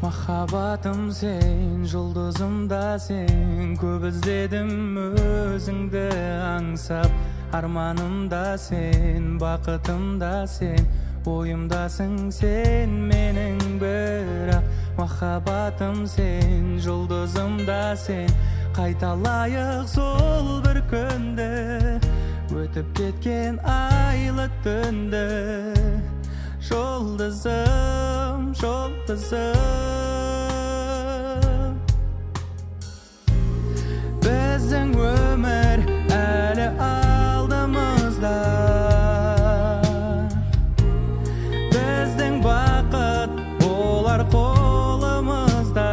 Махаббатым сен, жұлдызым да сен, көп іздедім өзіңді аңсап. Арманым да сен, бақытым да сен, ойымдасың сен менің бірақ. Махаббатым сен, жұлдызым да сен, қайталайық сол бір күнді, өтіп кеткен айлы түнді. Жұлдызым, жұлдызым, біздің өмір әлі алдымызда, біздің бақыт болар қолымызда.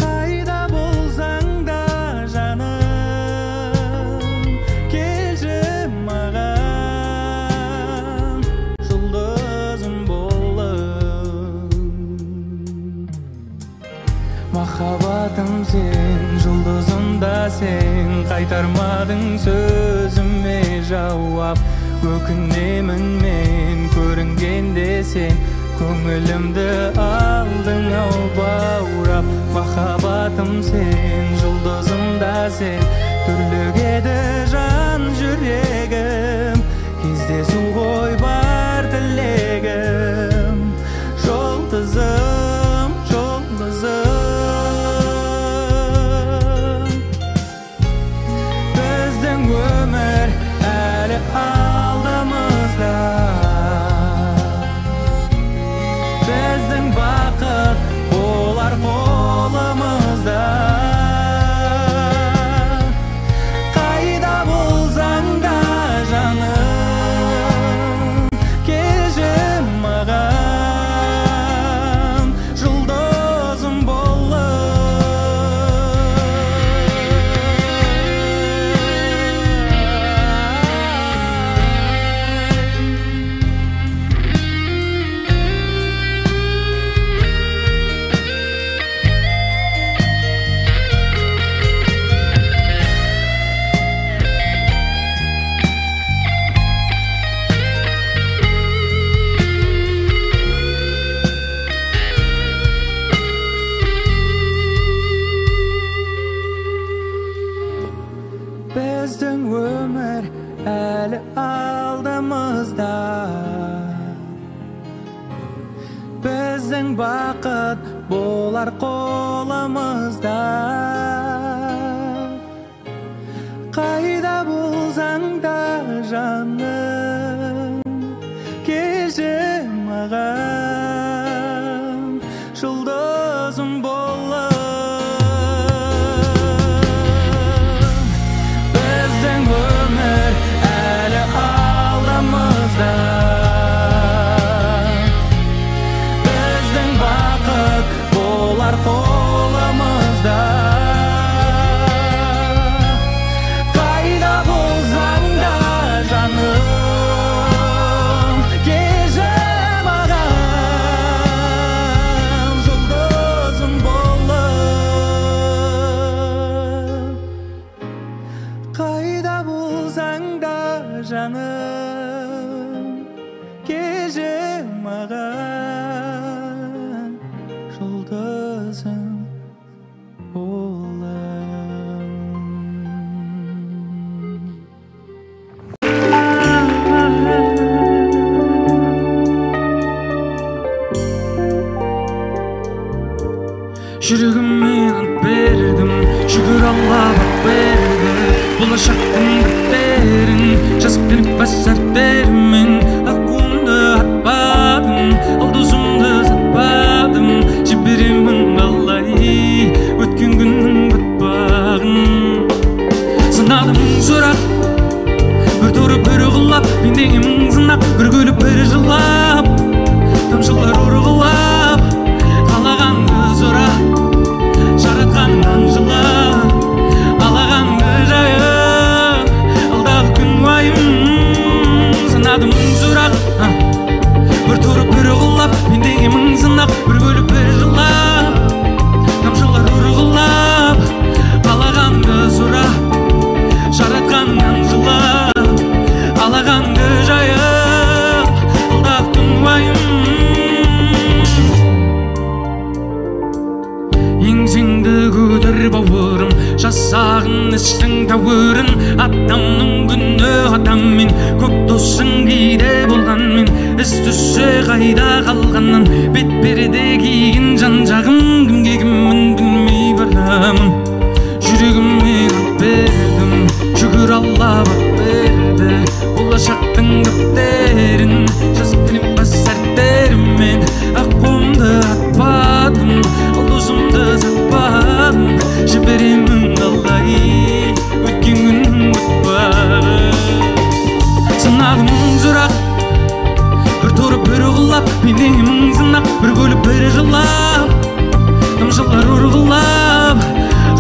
Қайда болсаң да жаным, келші маған, жұлдызым болып. Махаббатым сен, жұлдызым да сен, қайтармадың сөзіме жауап. Өкінемін мен көрінгенде сен, көңілімді алдың ау баурап. Махаббатым сен, жұлдызым да сен, түрлігеді жан жүрегім, кездесу ғой бар тілегім. Жұлдызым, жұлдызым, біздің өмір әлі алдымызда, біздің бақыт болар қолымызда. Қайда болсаң да жаным, келші маған, жұлдызым біздің өмір әлі алдымызда, біздің бақыт болар қолымызда. Қайда болсаң да жаным, келші маған, жұлдызым болып. Біздің бақыт болар қолымызда. Қайда болсаң да жаным, келші маған, жұлдызым болып. Қайда болсаң да жаным, келші маған, жұлдызым болып. Жүрегіме ат бердім, шүкір Аллах берді. Болашақтың біттерін жазып беріп басартермен. Аққуымды атпадым, алдызымды сатпадым, жіберемін қалай өткен күннің батпағын. Санадым сұрақ, бір торы бір ұғылап, пендеге мың сынақ, бір күліп бір жылап, тамшылар ұрғылап, қалағанды сұра, жаратқаннан жыла, алағанды жайып, алдағы күн уайым. Санадым сұрақ, бір торы бір ұғылап, пендеге мың сынақ, бір күліп бір жылап, тамшылар ұрғылап, қалағанды сұра, жаратқаннан жыла, алағанды жайып, алдағы Ишің тәуірін адамның күні адаммен көк досың кейде болғанмен із түссе қайда қалғаннан бет перде киген жан жағым кімге кіммін білмей барамын жүрегіме от бердім шүкір алла бақ берді болашақтың кітаптерін жазып келемін сәттеріммен аққуымды атпадым ал өзімді сатпадым жіберемін қалай өткен күн өтпады санадым сұрақ бір торып бір ұғылап пендемін сынақ бір көліп бір жылап тамшылар ұрғылап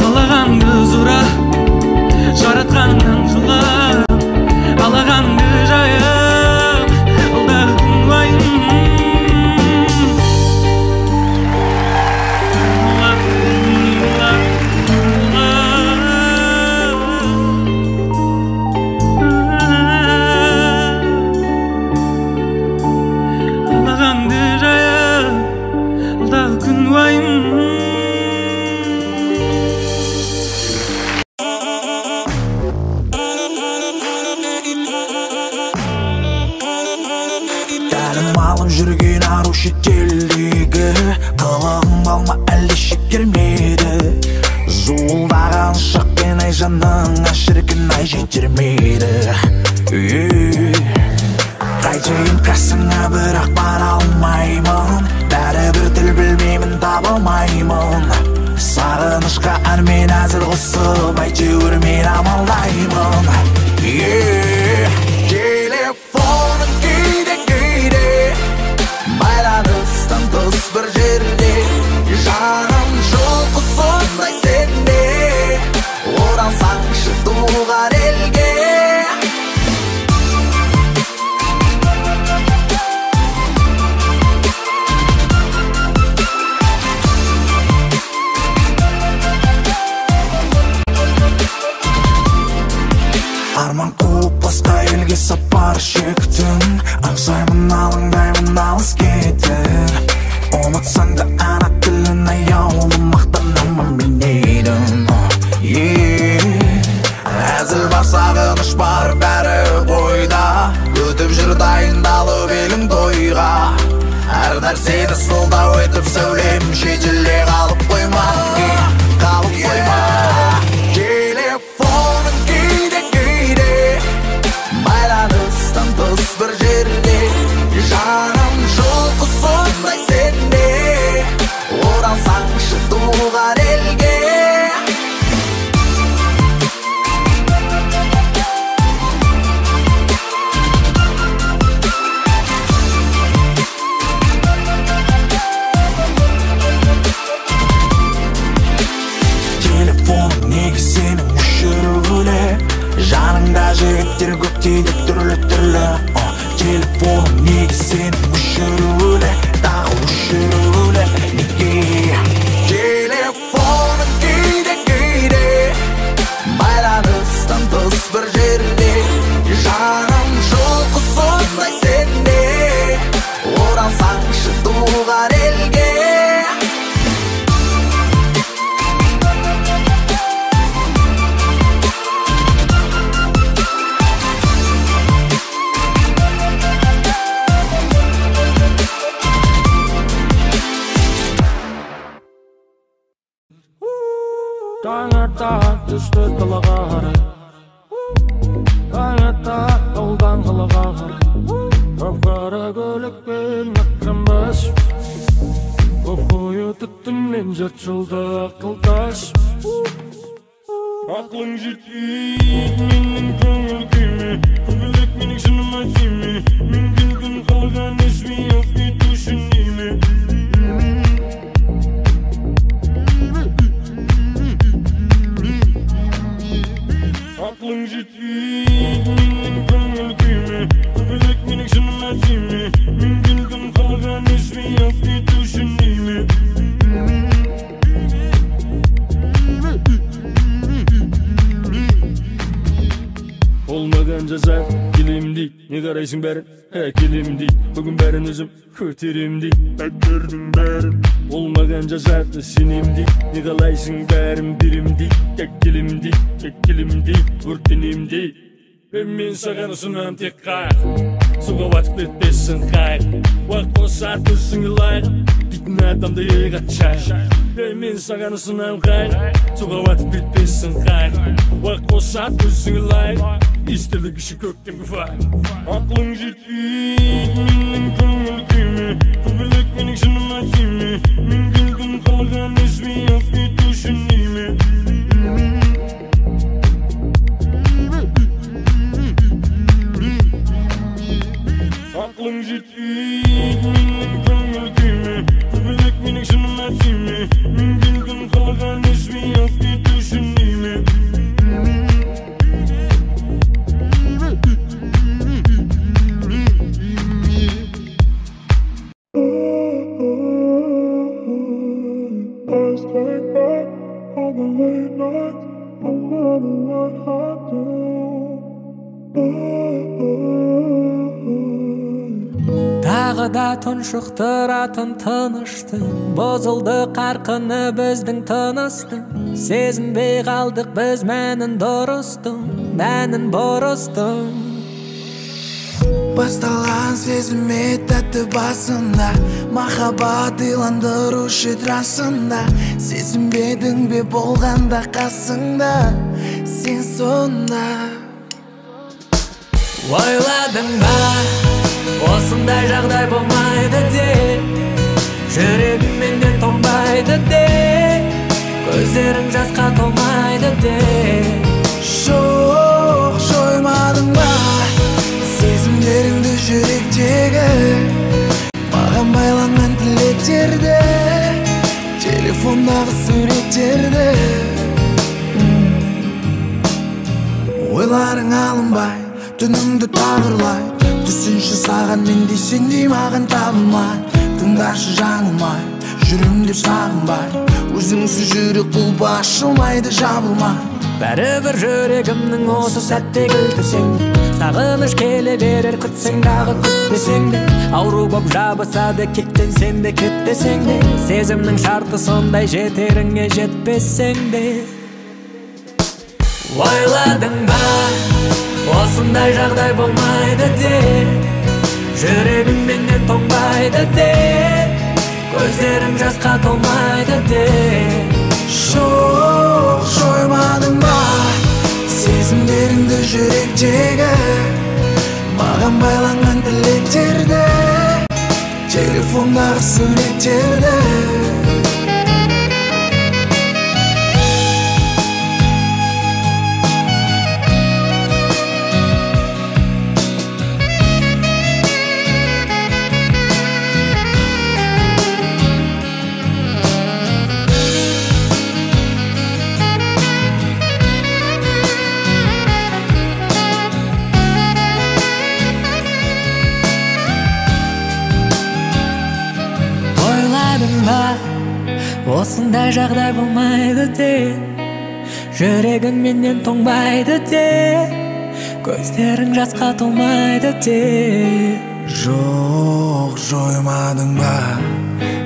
қалағанды сұра жаратқаннан жылап алағанды жайып алдағы күн уайым жүрген ару шетелдегі қылығың балма әлде шекермеді зуылдаған ұшақпен ай жаныңа шіркін ай жетермейді қайтайын қасыңа бірақ бара алмаймын бәрібір тіл білмеймін таба алмаймын сағынышқа әрмен әзір қосып әйтеуір мен амалдаймын телефоным кейде байланыстан тыс бір жерде жаным жылқы сондай сенде оралсаңшы туған елге арман қуып басқа елге сапар шектім аңсаймын алаңдаймын алыс кетіп ұмытсаң да ана тілін аяулы мақтанамын білмейдім әзіл бар сағыныш бар бәрі бойда өтіп жүр дайындалып елің тойға әр нәрсені сылдау етіп сәулем шетелде қалып қойма телефоның кейде байланыстан тыс бір жерде жаным жылқы сондай сенде оралсаңшы туған елге телефоның неге сенің өшірулі жаныңда жігіттер көп дейді түрлі телефоның неге сенің өшірулі тағы өшірулі неге телефоның кейде байланыстан тыс бір жерде жаным жылқы сондай сенде оралсаңшы туған елге Таңертаң түсті қалаға қарай Таңертаң ауылдан қалаға қарай қап-қара көлікпен ақырынбас қойы түтіннен жарты жылда ақылдас ақылың жетпейді менің көңіл күйме көбелек менің шыныма тиме мен келген қалған ешмей алып кету үшін неме ақылың жетпейді менің көңіл күйме көбелек менің шыныма тиме мен келген қалған ешмей алып кету үшін неме болмаған жаза келем дейді не қарайсың Bilmeysin bәрін әкелем дейді. Бүгін бәрін өзім көтерем дейді. Бәктердің бәрін болмаған жазады сенем дейді. Не қалайсың бәрін берем дейді. Әкелем дейді, өртенем дейді. Мен саған ұсынам тек қайық, суға батып кетпесін қайық. Уақыт болса төсіңе лайық, дейтін адамды еға чай. Мен саған ұсынам қайық, суға батып кетпесін қайық. Уақыт болса төсіңе лайық, естілік іші көктемгі файық. Ақлың жетпейді менің көңіл күйме, көбелек менің шыныма тиме. Мен келдім қалған өспей алып кету үшін дейме. Ақлың жетпейді менің көңіл күйме, көбелек менің шыныма тиме. Мен келдім қалған өспей алып кету үшін дейме. Тағы да тұншықтыратын тыныштың, бұзылды қарқыны біздің тыныстың. Сезінбей қалдық біз мәнін дұрыстың, мәнін бұрыстың. Басталған сезіме тәтті басында, махаббат иландырушы трасында. Сезінбедің бе болғанда қасыңда, сен сонда. Ойладың ба, осындай жағдай болмайды де, жүрегім менен тоңбайды де, көздерің жасқа толмайды де. Жоқ, жоймадың ба сезімдеріңді жүректегі, маған байланған тілектерді, телефондағы суреттерді. Ойларың алынбай, түніңді тағырлай, түсінші саған мендей сендей маған табылмай. Тыңдашы жаңылмай, жүрім деп сағынбай, өзіңсіз жүрек бұл ашылмайды, жабылмай. Бәрібір жүрегімнің осы сәтте кілтісең, сағыныш келе берер күтсең дағы күтпесең де. Ауру боп жабысады кеттенсең де кетпесең де, сезімнің шарты сондай жетеріңе жетпесең де. Ойладың ба, осындай жағдай болмайды де, жүрегім менен тоңбайды де, көздерің жасқа толмайды де. Жоқ, жоймадың ба сезімдеріңді жүректегі, маған байланған тілектерді, телефондағы суреттерді. Осындай жағдай болмайды де, жүрегің менен тоңбайды де, көздерің жасқа толмайды де. Жоқ, жоймадың ба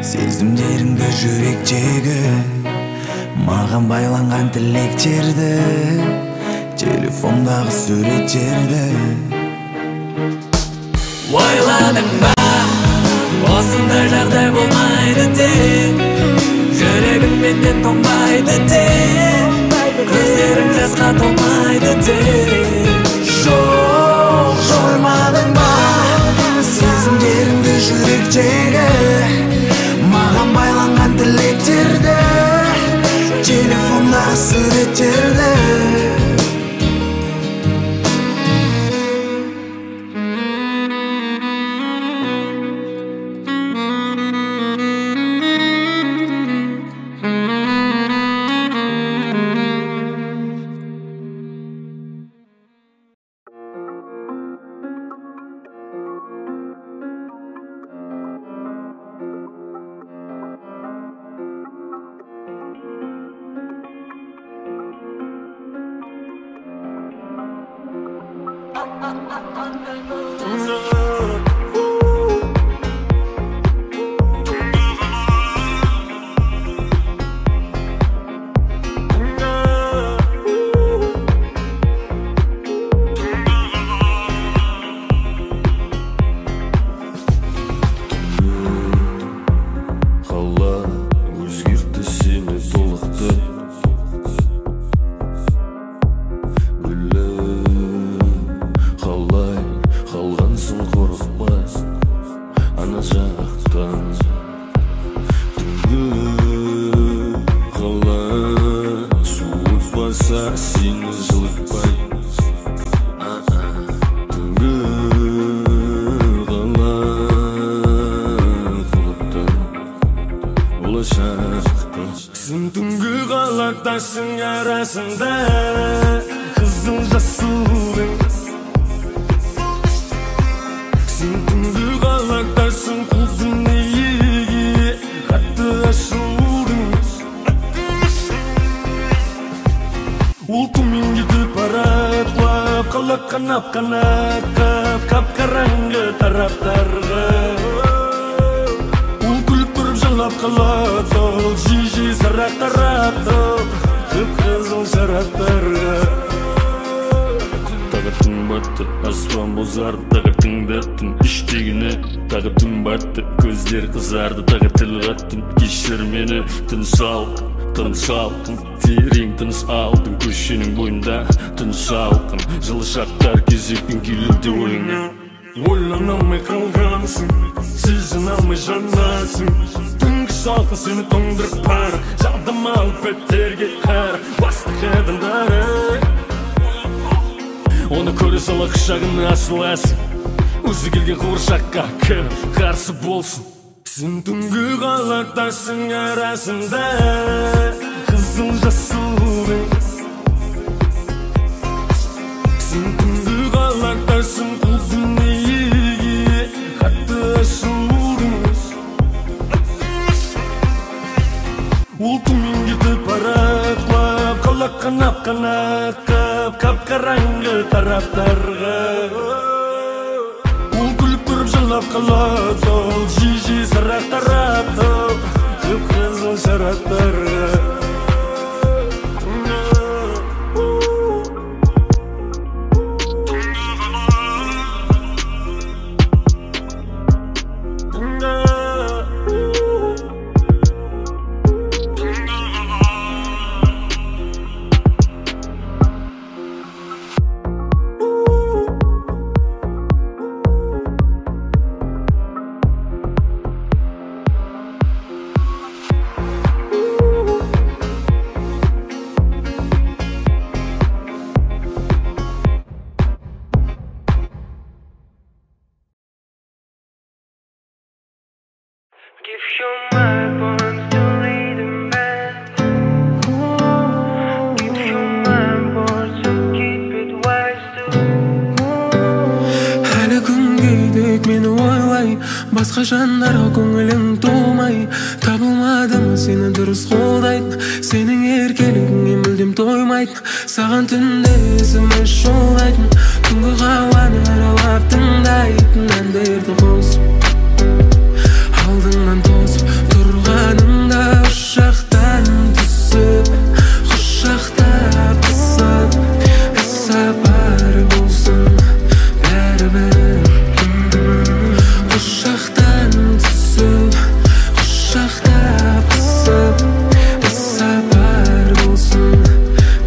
сезімдеріңді жүректегі, маған байланған тілектерді, телефондағы суреттерді. Ойладың ба, осындай жағдай болмайды де, жүрегім менен тоңбайды де, көздерің жасқа толмайды де. Жоқ, жоймадың ба сезімдеріңді жүректегі, маған байланған тілектерді, телефондағы суреттерді. Taşın arasında kızılca sudun Sen түнгі қалақтарсың құлдың неге қатты ашудың Ол төмен кетіп барады құлап қалап қанап қап-қараңғы тараптарға Ол күліп тұрып жалап қалады жи-жи сарақ таратып Қып-қызыл шараттарға Тағы түн батты, аспан бозарды Тағы тыңдаттым, іштегіні Тағы түн батты, көздер қызарды Тағы тіл қаттым, кешір мені Тыныш алқын, терең тыныш алдым Көшенің бойында тыныш алқын Жылы шақтар кезекпен келуде ойыңа Ойлана алмай қалғансың, сезіне алмай жанасың Түнгі салқын сені тоңдырып бар Жадым алып беттерге қар Бастық адамдары Оны көре сала құшағына асыласың Өзі келген қуыршаққа кім қарсы болсын Сен түнгі қалақтарсың арасында Қызыл жасудың Сен түнгі қалақтарсың құлдың неге қатты ашудың Ол төмен кетіп барады құлап қалақ қанап қап-қараңғы тараптарға Ол күліп тұрып жалап қалады жи-жи сарақ таратып Қып-қызыл шараттарға Басқа жандарға көңілің толмай Табылмадым сені дұрыс қолдайтын Сенің еркелігіңе мүлдем тоймайтын Саған түнде есіме жолдайтын Түнгі қауаны аралап тыңдайтын әндерді қосып Алдыңнан тосып тұрғаныңда ұшақтан түсіп Құшақтап қысып іс-сапар болсын бәрібір Құшақтан түсіп, құшақтап қысып іс-сапар болсын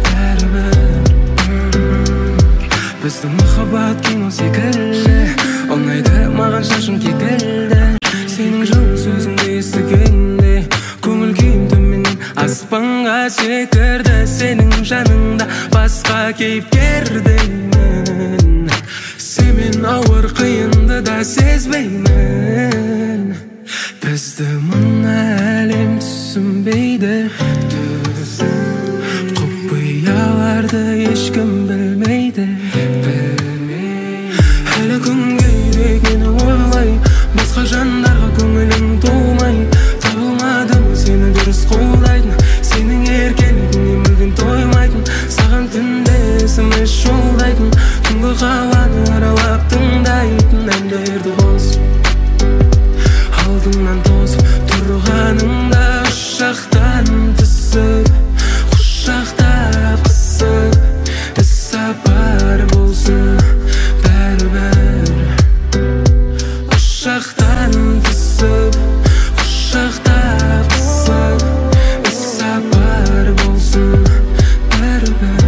бәрібір Біздің махаббат кино секілді Ұнайды маған шашың кекілді Сенің жылы сөзіңді естігенде Көңіл күйім төменнен аспанға секірді Сенің жаныңда басқа кейіпкердеймін Сенмен ауыр қиынды да сезбеймін Бізді мына әлем түсінбейді Құпияларды ешкім білмейді Әлі күнге керек мені ойлай Басқа жандарға көңілің толмай Табылмадым сені дұрыс қолдайтын Сенің еркелігіңе мүлдем тоймайтын Саған түнде есіме жолдайтын Түнгі қауаны Аяқтарын түсіп құшақтап қысып іссапар болсын бәрібір.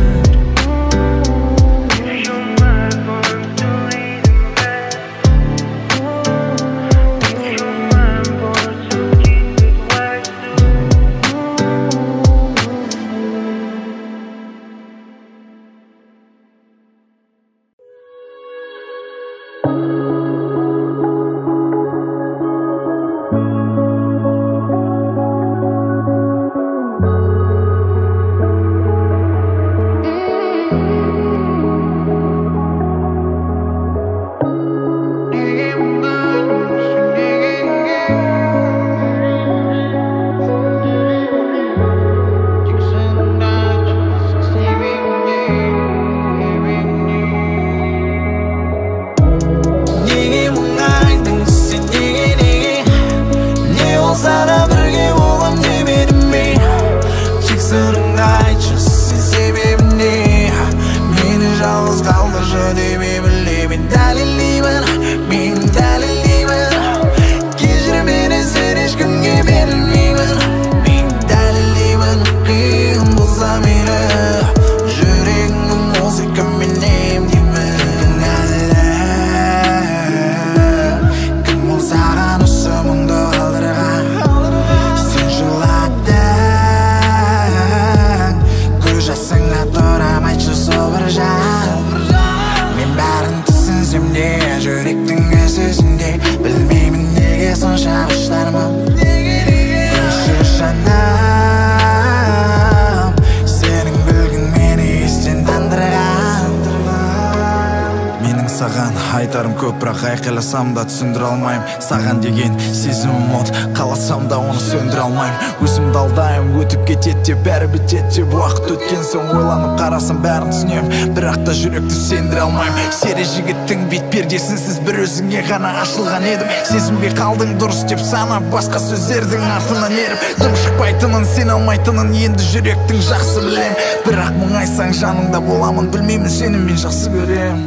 Айтарым көп, бірақ айқайласам да түсіндіре алмаймын. Саған деген сезімім от, қаласам да оны сөндіре алмаймын. Өзімді алдаймын, өтіп кетеді деп бәрі бітеді деп. Уақыт өткен соң ойланып қарасам бәрін түсінемін, бірақ та жүректі сендіре алмаймын. Сері жігіттің бет пердесінсіз бір өзіңе ғана ашылған едім. Сезінбей қалдың дұрыс деп санап, басқа сөздердің артынан еріп. Дым шықпайтынын, сен алмайтынын енді жүректің жақсы білем. Бірақ мұңайсаң жаныңда боламын, білмеймін сені мен жақсы көрем.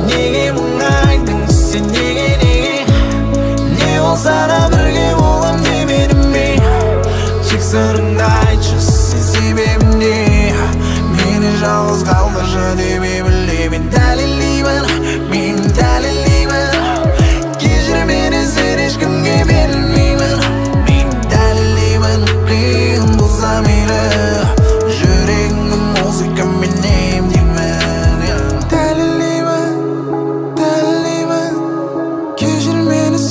Неге мұңайдың сен, неге не болса да бірге болам демедім бе? Тек сырыңды айтшы, сен себебім не? Мені жалғыз қалдыршы деп білемін. Дәлелдеймін, мен дәлелдеймін. Кешір мені, сен ешкімге берілмеймін. Мен дәлелдеймін, қиын болса мейлі. Жүрегімнің музыкамен емдеймін.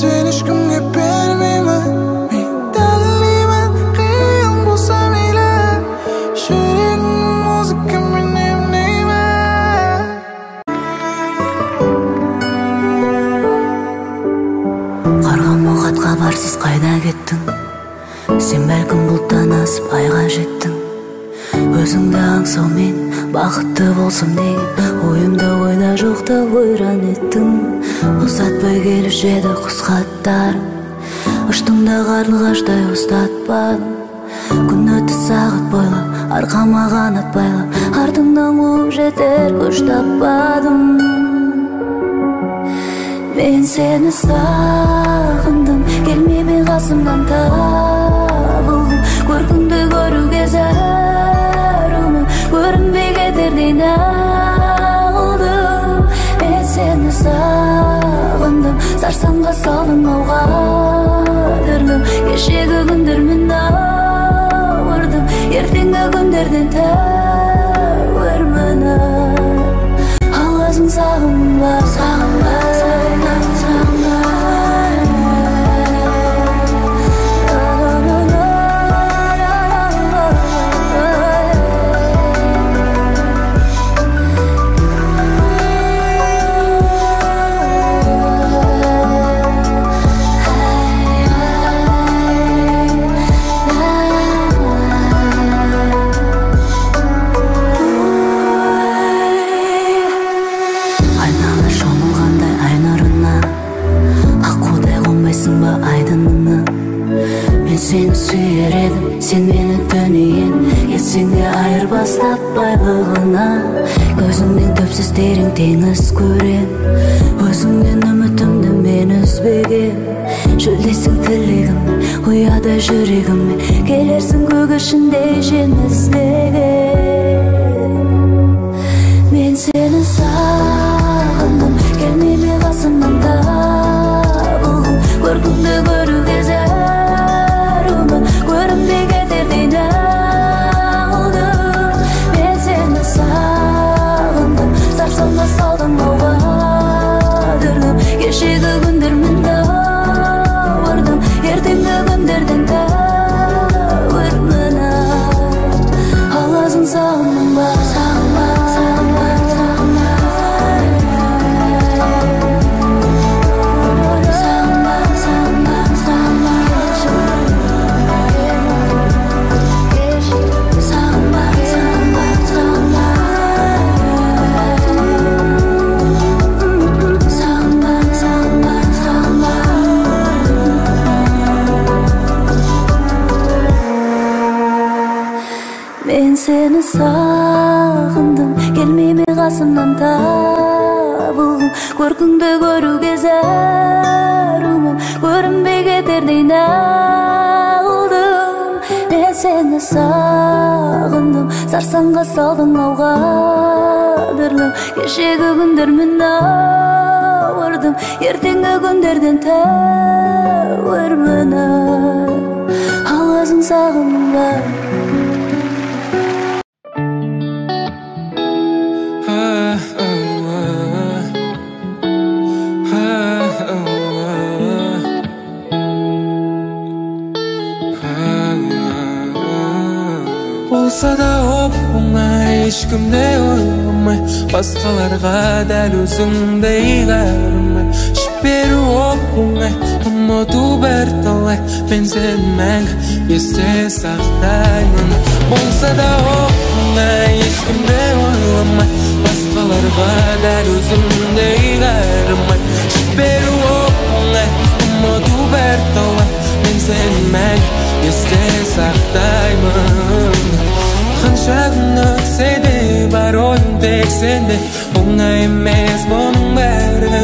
Сен ешкімге бермеймін. Мен дәлелдеймін, қиын болса мейлі. Жүрегімнің музыкамен емдеймін. Қарған мұхатқа барсыз қайда кеттің? Сен бәлкім бұлттан асып айға жеттің. Өзіңді аңсаумен бақытты болсам деген ойымда ойда жоқта ойран еттің. Ұзатпай келіп жеді құс хаттарым, ұштыңда қарлығаштай ұстатпадым. Күн өтті сағат бойлап, арқама қанат байлап, артыңнан қуып жетер күш таппадым. Мен сені сағындым, келмей қасымнан табылдым. Көркіңді көруге зәрумын, көрінбей кетердей нағылдым. Мен сені сағындым, сарсаңға салдың ауға түрдім. Кешегі күндермен ауырдым, ертеңгі күндерден тәуірмін. Ал өзің сағынба, сағынба, айдынына Мен сені сүйер едім, сен мені дүниен кетсең де айырбастап байлығына. Көзіңнен төпсіз терең теңіз көрем, өзіңнен үмітімді мен үзбегем. Жүлдесің тілегім, ұяда жүрегіме, келерсің көк ішінде жеңізлеген. Мен сені сағындым, келмеме қасымнан табылдым. Көркіңді көруге зәрумін, көрінбей кетердей нағылдым. Мен сені сағындым, сарсаңға салдың ауға дүргім. Кешегі күндермен ауырдым, ертеңгі күндерден тәуірмін. Аласың сағындың ба, сағынба, сағынба, сағынба. Сағынба, сағынба, сағынба. Сағынба, сағынба, сағынба. Сағынба, сағынба, сағынба. Мен сені сағындым, келмеме қасымнан табылдым. Көркіңді көруге зәрумін, көрінбей кетердей нағылдым. Мен сені сағындым, сарсаңға салдың ауға дүрлім. Кешегі күндермен ауырдым, ертеңгі күндерден тәуірмін. Аласың сағындың ба. Болса да оп-оңай, ешкімде ойламай, басқаларға дәл өзіңдей қарамай. Жіберу оп-оңай, ұмыту бірталай, мен сені мәңгі есте сақтаймын. Болса да оп-оңай, ешкімде ойламай, басқаларға дәл өзіңдей қарамай. Жіберу оп-оңай, ұмыту бірталай, мен сені мәңгі есте сақтаймын. Қанша күн өтсе де бар ойым тек сенде, оңай емес бұның бәрі.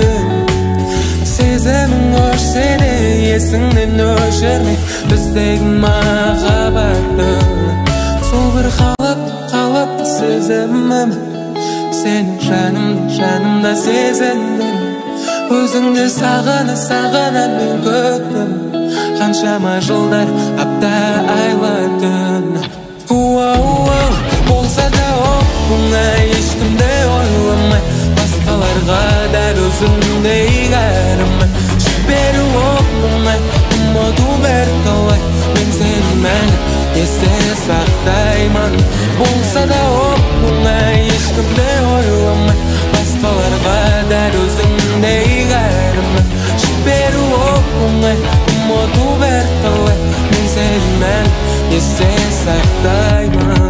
Сезімің өшсе де есіңнен өшірме біздегі махаббатты. Сол бір қалыпты сезімім, сенің жанымда сезіндім. Өзіңді сағына мен көттім, қаншама жылдар, апта, айлардың. Болса да оп-оңай, ешкімде ойламай, басқаларға дәл өзіңдей қарамай. Жіберу оп-оңай, ұмыту бірталай, мен сені мәңгі есте сақтаймын. Болса да оп-оңай, ешкімде ойламай, басқаларға дәл өзіңдей қарамай. Жіберу оп-оңай, ұмыту бірталай, мен сені мәңгі есте сақтаймын.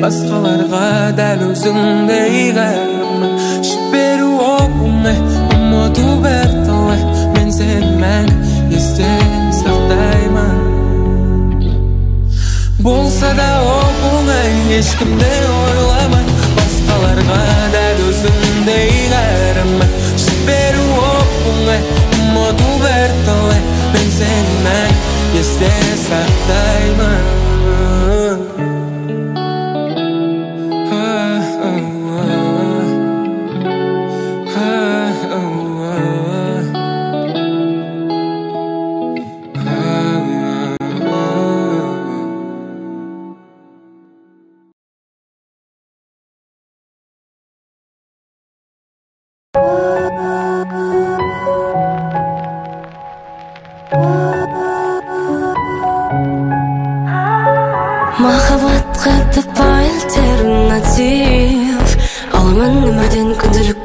Басқаларға дәл өзіңдей қарамай. Жіберу оп-оңай, ұмыту бірталай, мен сені мәңгі есте сақтаймын. Болса да оп-оңай, ешкімде ойламай, басқаларға дәл өзіңдей қарамай. Жіберу оп-оңай, ұмыту бірталай, мен сені мәңгі есте сақтаймын.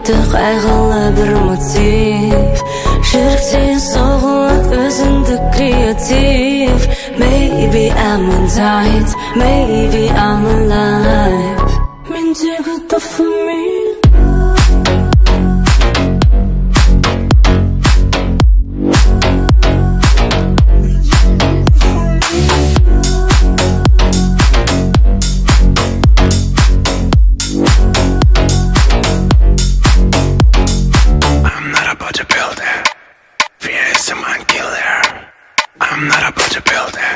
күнделікті қайғылы бір мотив жүректен соғылады өзіндік креатив Maybe I'm untied, maybe I'm alive Мендегі дофамин I'm not a bodybuilder.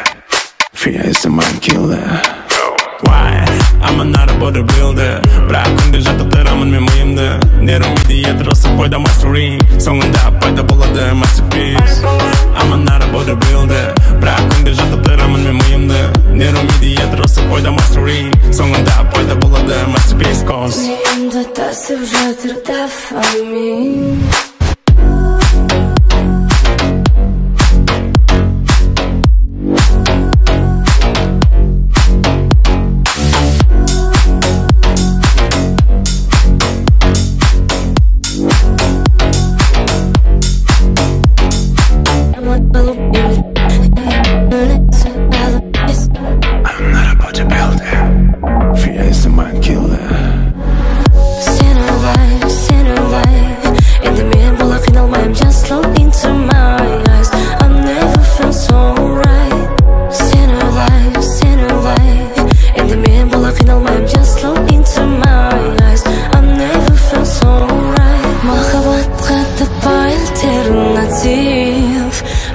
Fear is the mind killer. Why? I'm not a bodybuilder. Бірақ күнде жаттықтырамын мен миымды. Нейромедиатор ысып қойда мастering. Соңында пайда болады masterpiece. I'm not a bodybuilder. Бірақ күнде жаттықтырамын мен миымды. Нейромедиатор ысып қойда mastering. Соңында пайда болады masterpiece. Миымды тасып жатыр дофамин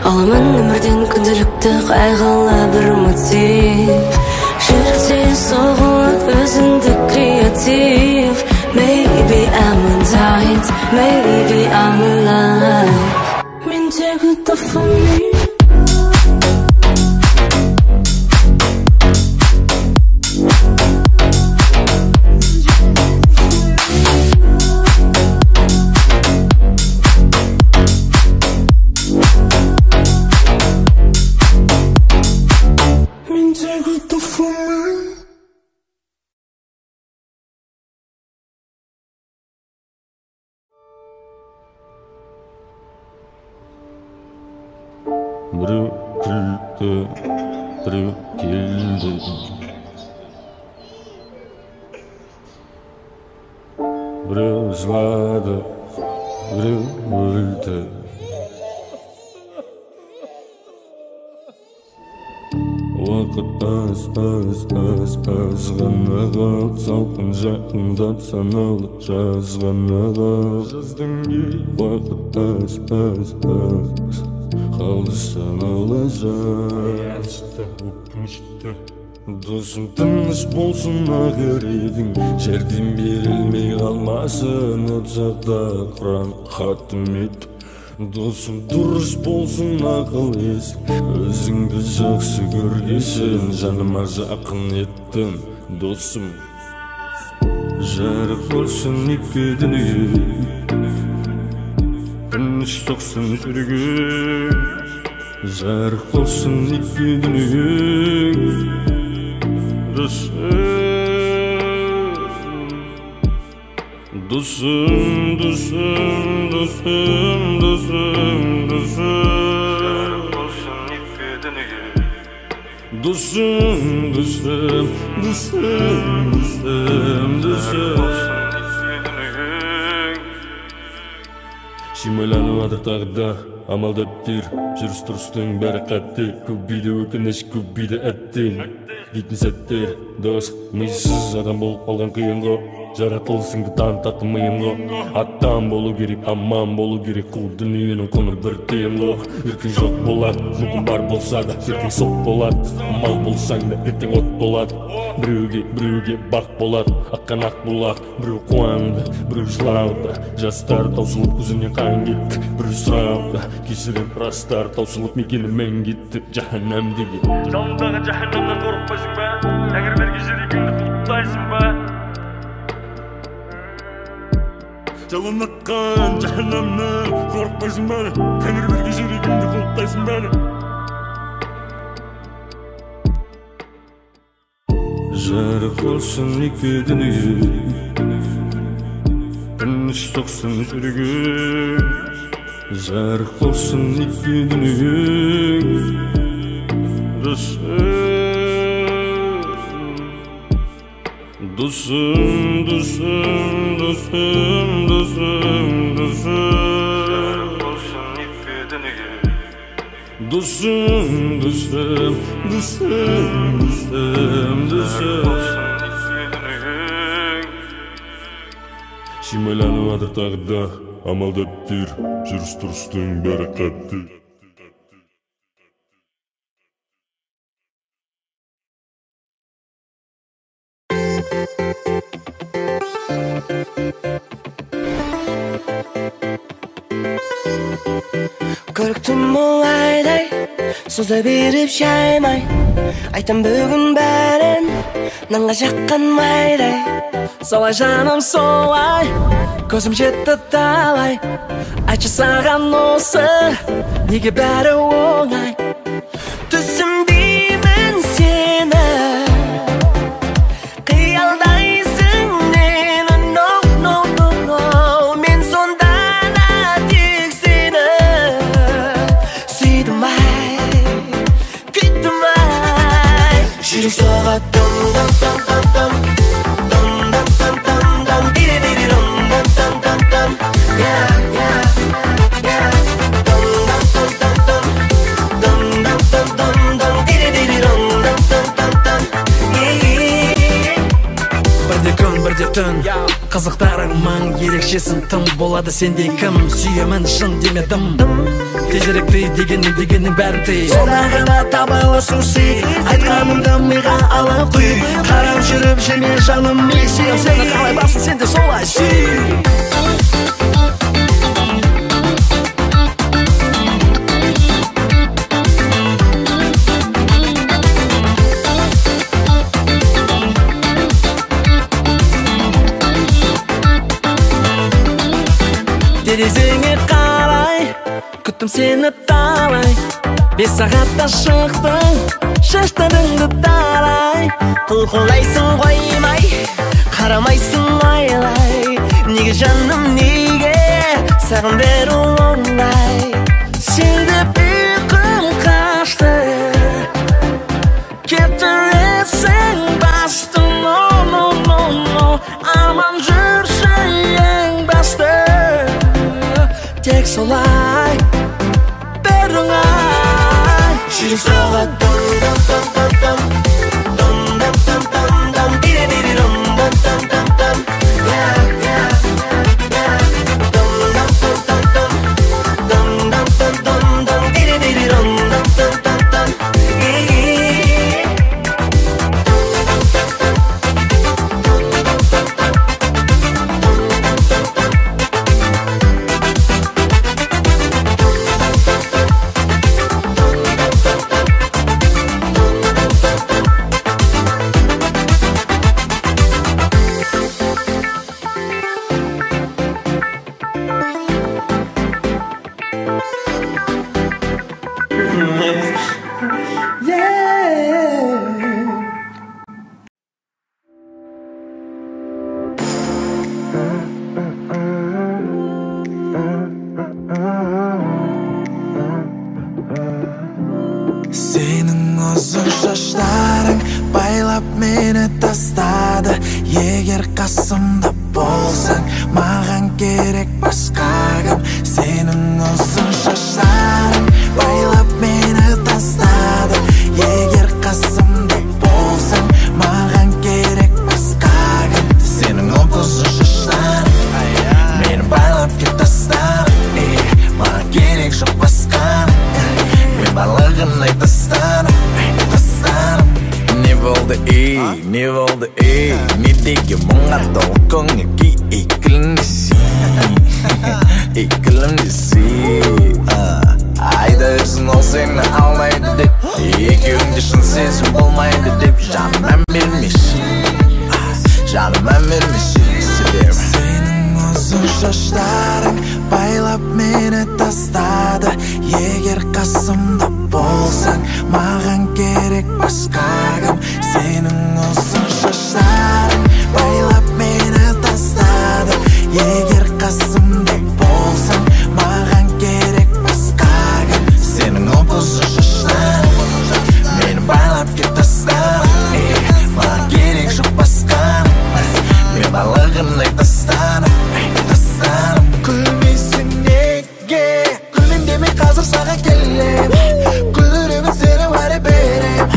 Аламын өмірден күнделікті қайғылы бір мотив жүректен соғылады өзіндік креатив Maybe I'm untied, maybe I'm alive Мендегі дофамин Біреу күлді, біреу келді Біреу жылады, біреу өлді Уақыт аз ғана қалды Салқын жақындап саналы жаз ғана қалды Уақыт аз қалды саналы жаз Досым тыныш болсын ағыредің Жәрдем берілмей қалмасын Отсақта құран хатым ет Досым дұрыс болсын ақыл ес Өзіңді жақсы көргесін Жаныма жақын еттің Досым жарық болсын екі дүние Тыныш соқсын жүрегің жарық болсын екі дүние Досым Шимайланып адыр тағда амал дөптер жүріс-тұрыстың бәрі қатты көп биді өкініш көп биді әттен дейтін сәттер дос миссіз адам болып қалған қиынғы жаратылысыңды танытатын миыңғы аттан болу керек аман болу керек қу дүниенің құны бір тиынғы ертең жоқ болады мүмкін бар болса да ертең сот болады амал болсаң да ертең от болады біреуге бақ болады аққан ақ бұлақ біреу қуанды біреу жылауды жастар таусылып көзінен қан кетті біреу сұрауда кешірім растар таусылып мекенімен кетті жаһаннамдегі жалындағы жаһаннамнан қорықпайсың ба тәңір берген жүрегіңді құттайсың ба жалынатқан жаһаннамнан қорықпайсың ба тәңір берген жүрегіңді құттайсың ба жарық болсын екі дүние тыныш соқсын жүрегің, жарық болсын екі дүниең. Досым, досым, досым, досым, досым, болсын екі дүниең. Досым, досым, досым, досым, досым, шимайланып атыр тағы да амалдап жүр, жүріс-тұрыстың бәрі қатты. Көріктім оңайдай, соза беріп шаймай, айтам бүгін бәрін, нанға жаққан майдай. Солай жаным солай, көзім жетті талай, айтшы саған осы, неге бәрі оңай. Түсінбеймін сені, қиялдайсың мені, no, no, no, no. Мен сонда да тек сені сүйдім ай, күйттім ай. Жүрек соғады дым-дым-дым-дым-дым, бірде түн, қызықтарың маң, ерекшесін тым. Болады сендей кім, сүйемін шын демедім. Тезіректі дегеннің бәрін тей, сонда ғана табыласың сый. Айтқанымды миға алып құй, қарап жүріп жеме жаным мен сүйем сені. Қалай басын сенде солай сүй. Терезеңе қарай, күттім сені талай. 5 сағатта шықтың, шаштарыңды тарай. Құлқылайсың қоймай, қарамайсың айлай. Неге жаным неге, саған беру оңай. Сенде ұйқым қашты, кетіресің басты. No, no, no, no, аман жүрші ең басты. Тек солай, бәрі оңай. Жүрек соғады дым-дым-дым-дым, дым-дым-дым-дым, дири-дири-дым-дым-дым-дым, дым-дым-дым-дым-дым, дым-дым-дым-дым, дири-дири-дым-дым-дым-дым. Senin uzun şaşların байлап meni tastады. Егер қасымда болсаң, маған керек басқа кім. Senin uzun şaşların байлап meni tastады. Егер қасымда болсаң, маған керек басқа кім. Senin uzun şaşların meni байлап кет тастады. Маған керек жоқ басқа. Мен барлығын айт тастадым. Не болды не деген мұңға толы көңіл күй. Икілімді сүй, айда өзін ол сені алмайды деп. Екеуіңде шын сезім болмайды деп. Жаным бермеші, Senin uzun şaşların байлап meni tastады. Егер қасымда болсаң, маған керек басқа кім. Senin uzun şaşların байлап meni tastады. Егер азыр саған келем, күлдіремін сені бәрі берем,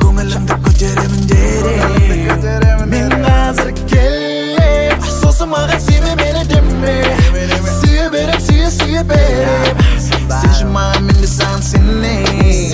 көңілімді көтеремін дерем. Мен қазір келем, сосын маған сүйме мені деме, сүйе берем, сүйе берем, сен маған мен де саған сенем.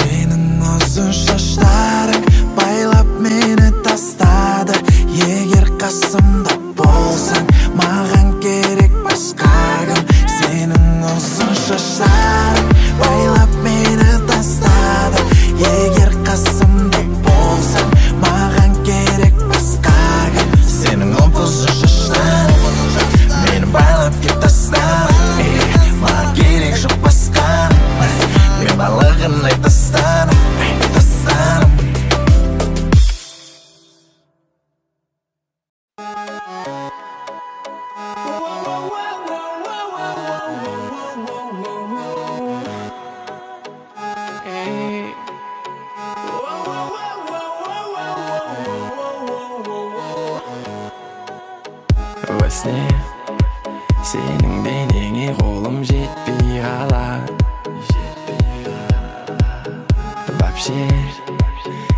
Сенің ұзын шаштарың байлап мені тастады, егер қасымда болсаң маған керек басқа кім. Сенің ұзын шаштарың байлап мені тастады, егер қасымда болсаң маған керек басқа кім. Сенің ұзын шаштарың мені байлап кеп тастады, маған керек жоқ басқа. Мен барлығын тастадым. Во сне сенің денеңе қолым жетпей қалады. Вообще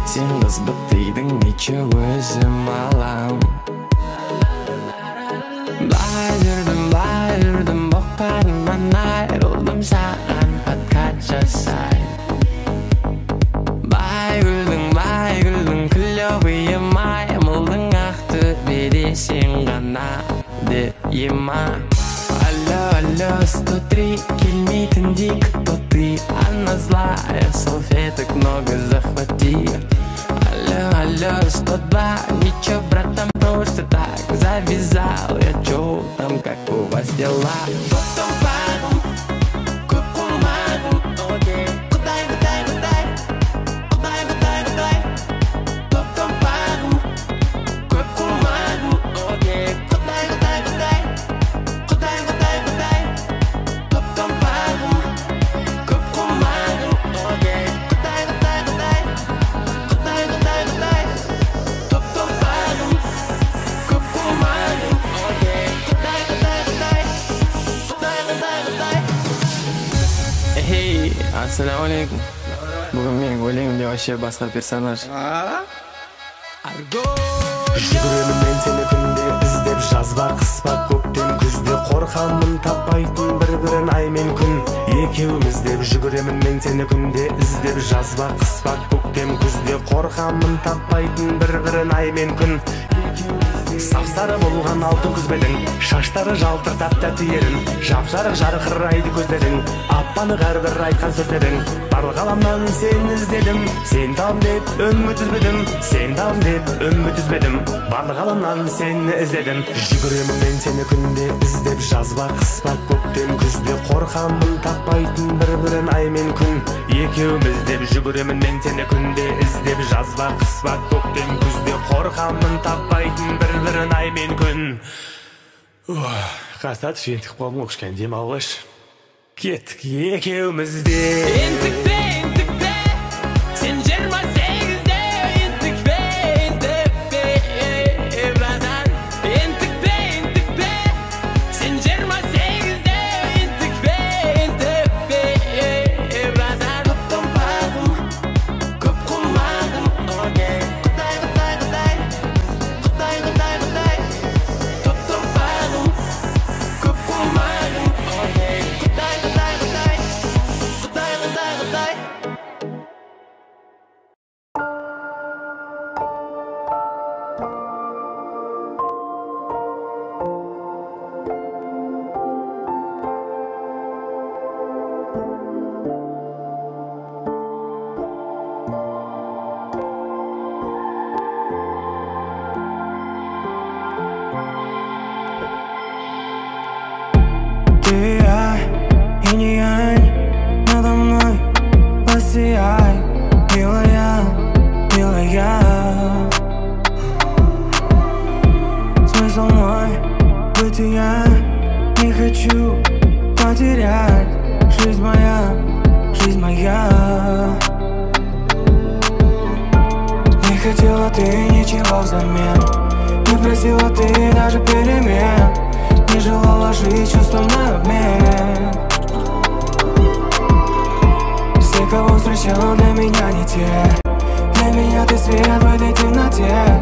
сен қыз бітейдің, нече өзім алам. Былай жүрдім, боқтарымнан айрылдым, саған подкат жасай. Бай күлдің, клёвый маймылдың, ақтөбеде сен ғана дейма. Алло, 103, келмейтіндей кто ты, она злая, салфеток много захвати. Алло, 102, ничего, братан, просто так завязал я, чё там, как у вас дела? Потом пару, купу магу, окей, кудай. Потом пару, купу магу, окей, кудай. Потом пару, купу магу, окей, кудай. Потом пару, купу магу, окей, кудай. Эй, ассаламу алейкум. Бүгін менің өлеңімде вообще басқа персонаж. Жүгіремін мен сені күнде іздеп, жазба қыспа көктем күзде, қорқамын таппайтын бір-бірін ай мен күн. Екеуміз деп жүгіремін мен сені күнде іздеп, жазба қыспа көктем күзде, қорқамын таппайтын бір-бірін ай мен күн. Сап-сары болған алтын күзбедің, шаштары жалтыртап тәтті ерін, жап-жарық жарқырайды көздерің, аппанық әрбір айтқан сөздерің. Барлық ғаламнан сен іздедім, сен там деп үміт үзбедім, сен там деп үміт үзбедім, барлық ғаламнан сені іздедім. Жүгіремін мен сені күнде іздеп, жазба қыспа көктем күзде, қорқамын таппайтын бір-бірін ай мен күн. Екеуміз деп жүгіремін мен сені күнде іздеп, жазба қыспа көктем күзде, қорқамын таппайтын бір-бірін ай мен күн. Қастат жентік болмын, кішкене демалғыш. Кеттік екеуміз де. Ентікпе, сен 28-де. Ентікпе, братан. Ентікпе, сен 28-де. Ентікпе, братан. Топтан бағым, көп құмағым, окей. Құдай. Топтан бағым, көп құмағым, окей. Құдай. Ты и не я, надо мной посияй, милая. Смысл мой бытия, не хочу потерять. Жизнь моя. Не хотела ты ничего взамен, не просила ты даже перемен, не желала жить чувством на обмен. встречал, для меня не те. Для меня ты свет в этой темноте.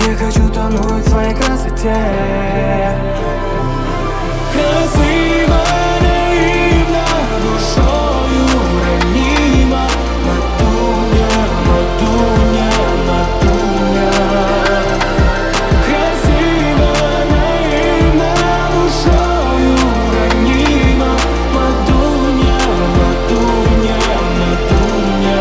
Я хочу тонуть в твоей красоте. Красиво, наивно, душою ранима. Матуня, матуня, матуня. Красиво, наивно, душою ранима. Матуня, матуня, матуня.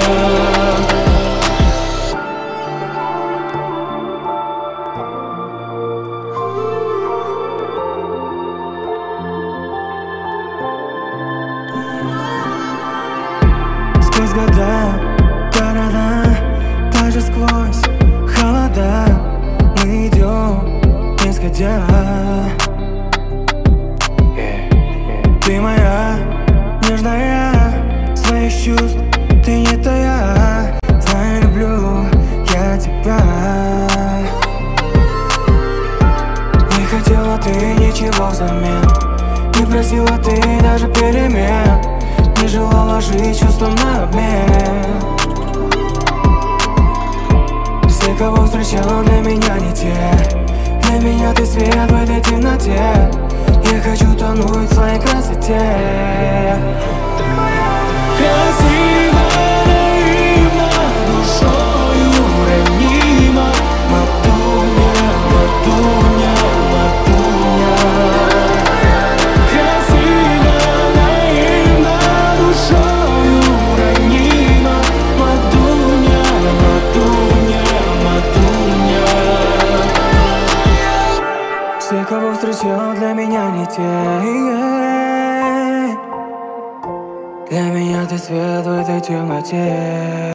Сквозь года, города, даже сквозь холода мы идем, не сходя. Ты моя, нежная, своих чувств ты не тая. Знаю, люблю я тебя. Не хотела ты ничего взамен, не просила ты даже перемен. Не желала жить чувством на обмен. Все, кого встречал, для меня не те. Для меня ты свет в этой темноте. Я хочу тонуть в твоей красоте. Красиво, наивно, душою ранима. Матуня, матуня, матуня. Красиво, наивно, душою ранима. Матуня, матуня, матуня. Все, кого встречал, для меня не те. Для меня ты свет в этой темноте.